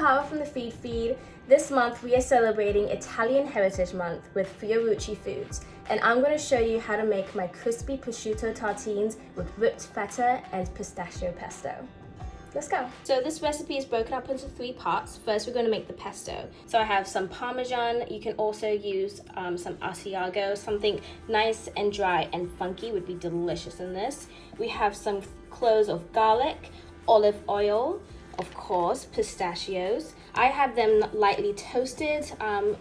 Hara from the FeedFeed. This month we are celebrating Italian Heritage Month with Fiorucci Foods, and I'm going to show you how to make my crispy prosciutto tartines with whipped feta and pistachio pesto. Let's go. So this recipe is broken up into 3 parts. First, we're going to make the pesto. So I have some Parmesan. You can also use some Asiago. Something nice and dry and funky would be delicious in this. We have some cloves of garlic, olive oil, of course, pistachios. I have them lightly toasted,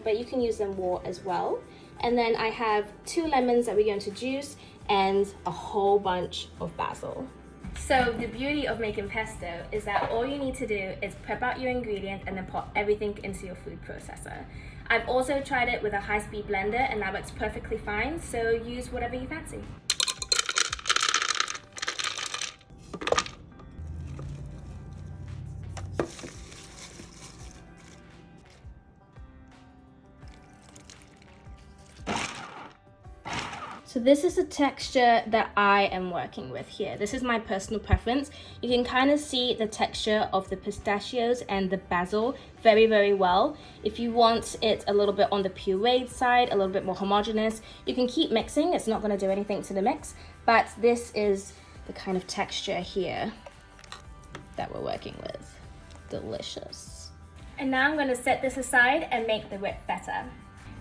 but you can use them raw as well. And then I have 2 lemons that we're going to juice and a whole bunch of basil. So the beauty of making pesto is that all you need to do is prep out your ingredients and then put everything into your food processor. I've also tried it with a high-speed blender and that works perfectly fine, so use whatever you fancy. So this is the texture that I am working with here. This is my personal preference. You can kind of see the texture of the pistachios and the basil very, very well. If you want it a little bit on the pureed side, a little bit more homogeneous, you can keep mixing. It's not going to do anything to the mix, but this is the kind of texture here that we're working with. Delicious. And now I'm going to set this aside and make the whipped feta.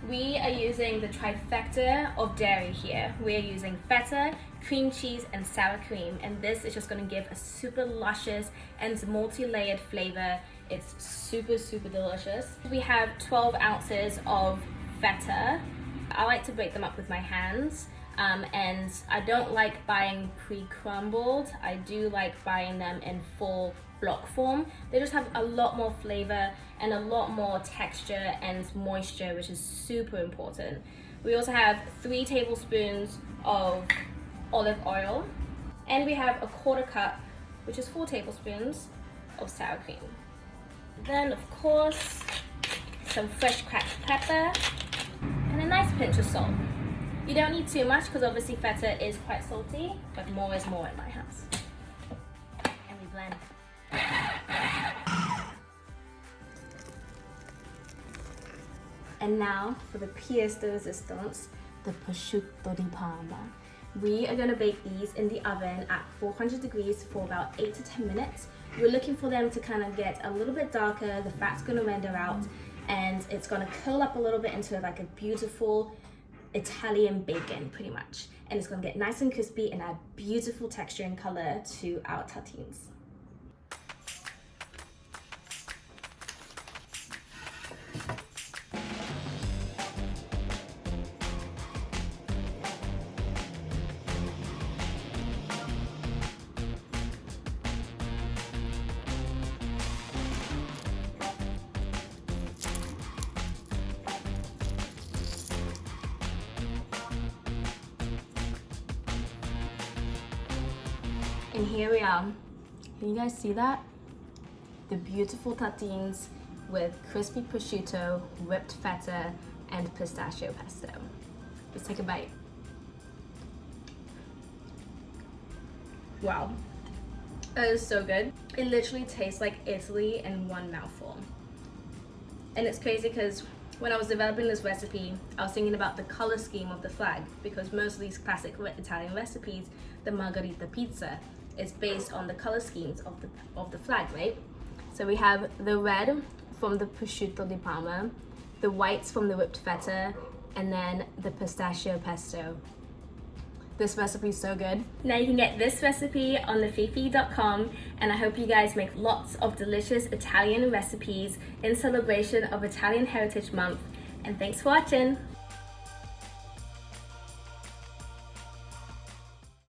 We are using the trifecta of dairy here. We're using feta, cream cheese, and sour cream, and this is just going to give a super luscious and multi-layered flavor. It's super, super delicious. We have 12 ounces of feta. I like to break them up with my hands, and I don't like buying pre-crumbled. I do like buying them in full block form. They just have a lot more flavor and a lot more texture and moisture, which is super important. We also have 3 tablespoons of olive oil, and we have a 1/4 cup, which is 4 tablespoons of sour cream. Then of course, some fresh cracked pepper and a nice pinch of salt. You don't need too much because obviously feta is quite salty, but more is more in my house. And we blend. And now for the pièce de résistance, the Prosciutto di Parma. We are going to bake these in the oven at 400 degrees for about 8 to 10 minutes. We're looking for them to kind of get a little bit darker, the fat's going to render out, and it's going to curl up a little bit into like a beautiful Italian bacon pretty much. And it's going to get nice and crispy and add beautiful texture and color to our tartines. And here we are. Can you guys see that? The beautiful tartines with crispy prosciutto, whipped feta, and pistachio pesto. Let's take a bite. Wow, that is so good. It literally tastes like Italy in one mouthful. And it's crazy because when I was developing this recipe, I was thinking about the color scheme of the flag, because most of these classic Italian recipes, the margherita pizza, is based on the color schemes of the flag, right? So we have the red from the Prosciutto di Parma, the whites from the whipped feta, and then the pistachio pesto. This recipe is so good. Now you can get this recipe on the FeedFeed.com, and I hope you guys make lots of delicious Italian recipes in celebration of Italian Heritage Month. And thanks for watching.